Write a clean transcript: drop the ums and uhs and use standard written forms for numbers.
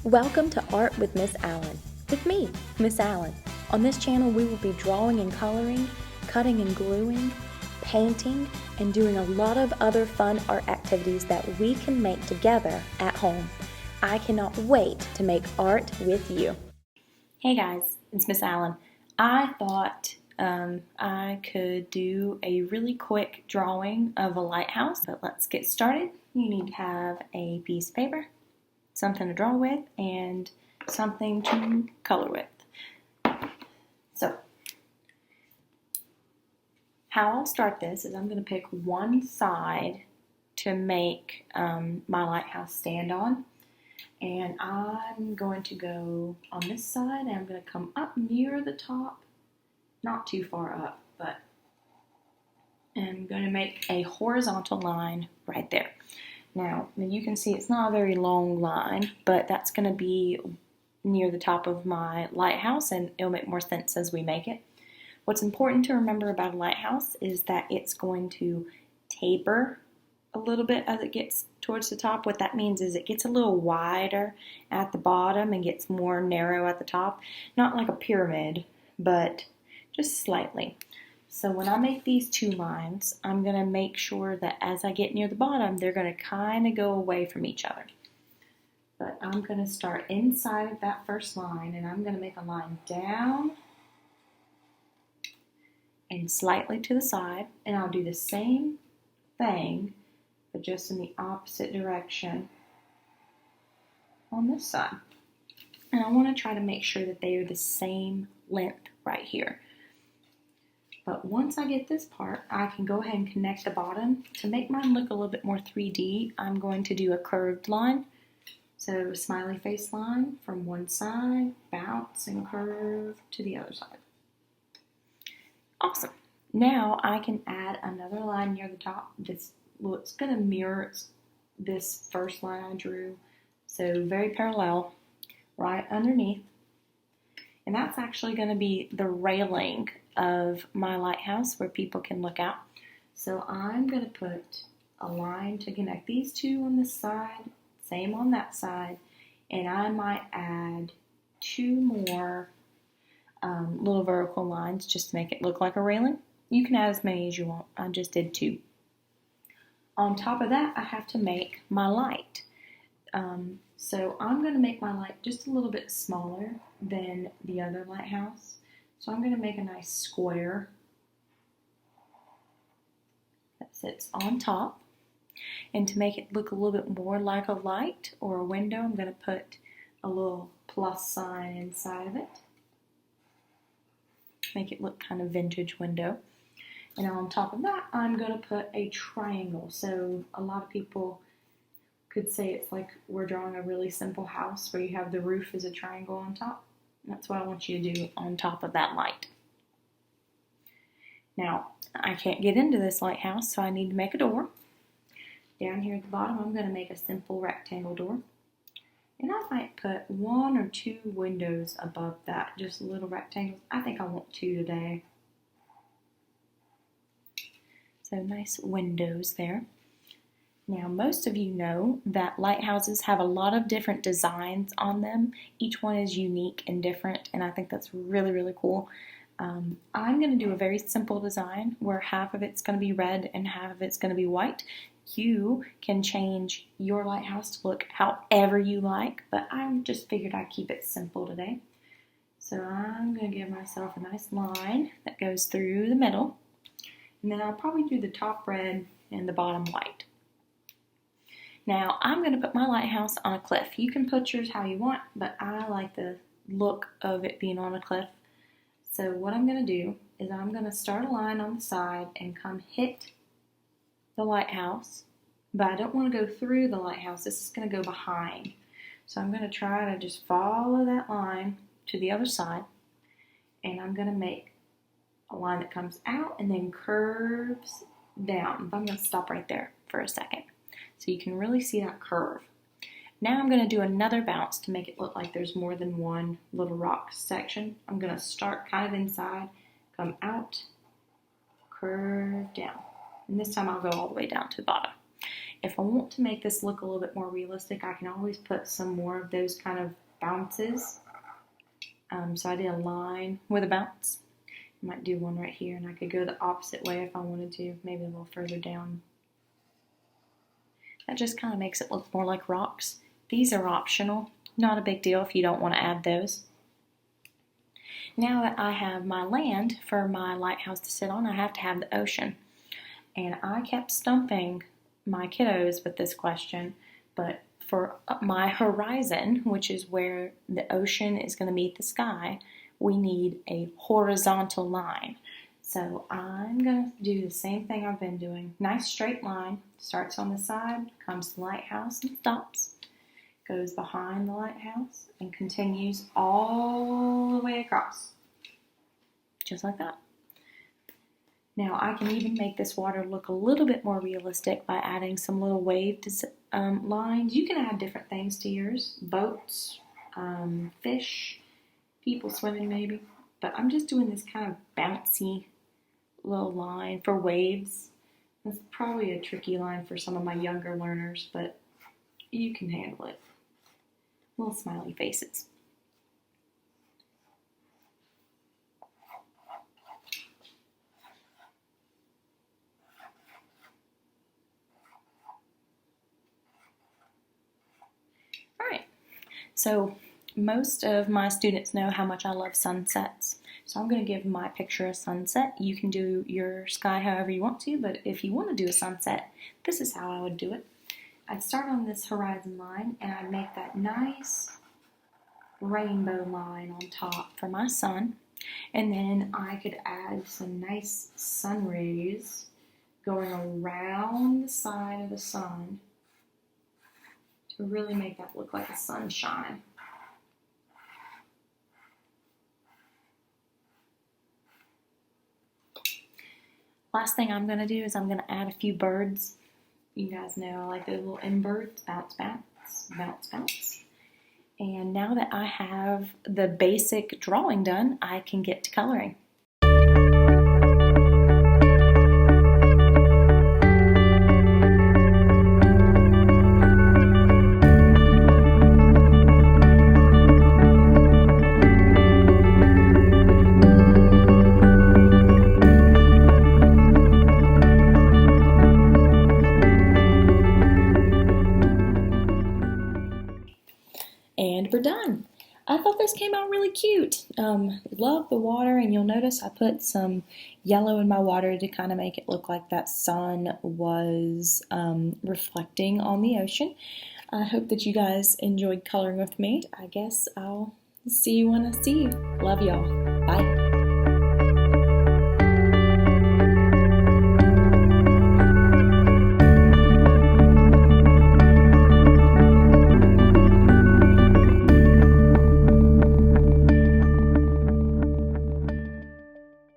Welcome to Art with Miss Allen, with me, Miss Allen. On this channel, we will be drawing and coloring, cutting and gluing, painting, and doing a lot of other fun art activities that we can make together at home. I cannot wait to make art with you. Hey guys, it's Miss Allen. I thought I could do a really quick drawing of a lighthouse, but let's get started. You need to have a piece of paper, something to draw with, and something to color with. So, how I'll start this is I'm going to pick one side to make my lighthouse stand on. And I'm going to go on this side, and I'm going to come up near the top, not too far up, but I'm going to make a horizontal line right there. Now, you can see it's not a very long line, but that's going to be near the top of my lighthouse, and it'll make more sense as we make it. What's important to remember about a lighthouse is that it's going to taper a little bit as it gets towards the top. What that means is it gets a little wider at the bottom and gets more narrow at the top. Not like a pyramid, but just slightly. So when I make these two lines, I'm going to make sure that as I get near the bottom, they're going to kind of go away from each other. But I'm going to start inside of that first line, and I'm going to make a line down and slightly to the side, and I'll do the same thing, but just in the opposite direction on this side. And I want to try to make sure that they are the same length right here. But once I get this part, I can go ahead and connect the bottom. To make mine look a little bit more 3D, I'm going to do a curved line. So a smiley face line from one side, bounce and curve to the other side. Awesome. Now I can add another line near the top. It's going to mirror this first line I drew. So very parallel, right underneath. And that's actually going to be the railing of my lighthouse where people can look out. So I'm going to put a line to connect these two on this side, same on that side, and I might add two more little vertical lines just to make it look like a railing. You can add as many as you want. I just did two. On top of that, I have to make my light. So I'm going to make my light just a little bit smaller than the other lighthouse. So I'm going to make a nice square that sits on top. And to make it look a little bit more like a light or a window, I'm going to put a little plus sign inside of it. Make it look kind of vintage window. And on top of that, I'm going to put a triangle. So a lot of people could say it's like we're drawing a really simple house where you have the roof as a triangle on top. That's what I want you to do on top of that light. Now, I can't get into this lighthouse, so I need to make a door. Down here at the bottom, I'm going to make a simple rectangle door. And I might put one or two windows above that, just little rectangles. I think I want two today. So nice windows there. Now, most of you know that lighthouses have a lot of different designs on them. Each one is unique and different, and I think that's really, really cool. I'm going to do a very simple design where half of it's going to be red and half of it's going to be white. You can change your lighthouse to look however you like, but I just figured I'd keep it simple today. So I'm going to give myself a nice line that goes through the middle, and then I'll probably do the top red and the bottom white. Now, I'm going to put my lighthouse on a cliff. You can put yours how you want, but I like the look of it being on a cliff. So what I'm going to do is I'm going to start a line on the side and come hit the lighthouse, but I don't want to go through the lighthouse. This is going to go behind. So I'm going to try to just follow that line to the other side, and I'm going to make a line that comes out and then curves down. But I'm going to stop right there for a second so you can really see that curve. Now I'm going to do another bounce to make it look like there's more than one little rock section. I'm going to start kind of inside, come out, curve down. And this time I'll go all the way down to the bottom. if I want to make this look a little bit more realistic, I can always put some more of those kind of bounces. So I did a line with a bounce. I might do one right here, and I could go the opposite way if I wanted to, maybe a little further down. That just kind of makes it look more like rocks. These are optional, not a big deal if you don't want to add those. Now that I have my land for my lighthouse to sit on, I have to have the ocean. And I kept stumping my kiddos with this question, but for my horizon, which is where the ocean is going to meet the sky, we need a horizontal line. So I'm going to do the same thing I've been doing. Nice straight line, starts on the side, comes to the lighthouse and stops, goes behind the lighthouse and continues all the way across. Just like that. Now I can even make this water look a little bit more realistic by adding some little waved lines. You can add different things to yours. Boats, fish, people swimming maybe. But I'm just doing this kind of bouncy little line for waves. That's probably a tricky line for some of my younger learners, but you can handle it. Little smiley faces. Alright, so most of my students know how much I love sunsets. So I'm going to give my picture a sunset. You can do your sky however you want to, but if you want to do a sunset, this is how I would do it. I'd start on this horizon line and I'd make that nice rainbow line on top for my sun. And then I could add some nice sun rays going around the side of the sun to really make that look like a sunshine. Last thing I'm going to do is I'm going to add a few birds. You guys know I like those little birds. Bounce, bounce, bounce, bounce. And now that I have the basic drawing done, I can get to coloring. And we're done. I thought this came out really cute. Love the water, and you'll notice I put some yellow in my water to kind of make it look like that sun was reflecting on the ocean. I hope that you guys enjoyed coloring with me. I guess I'll see you when I see you. Love y'all. Bye.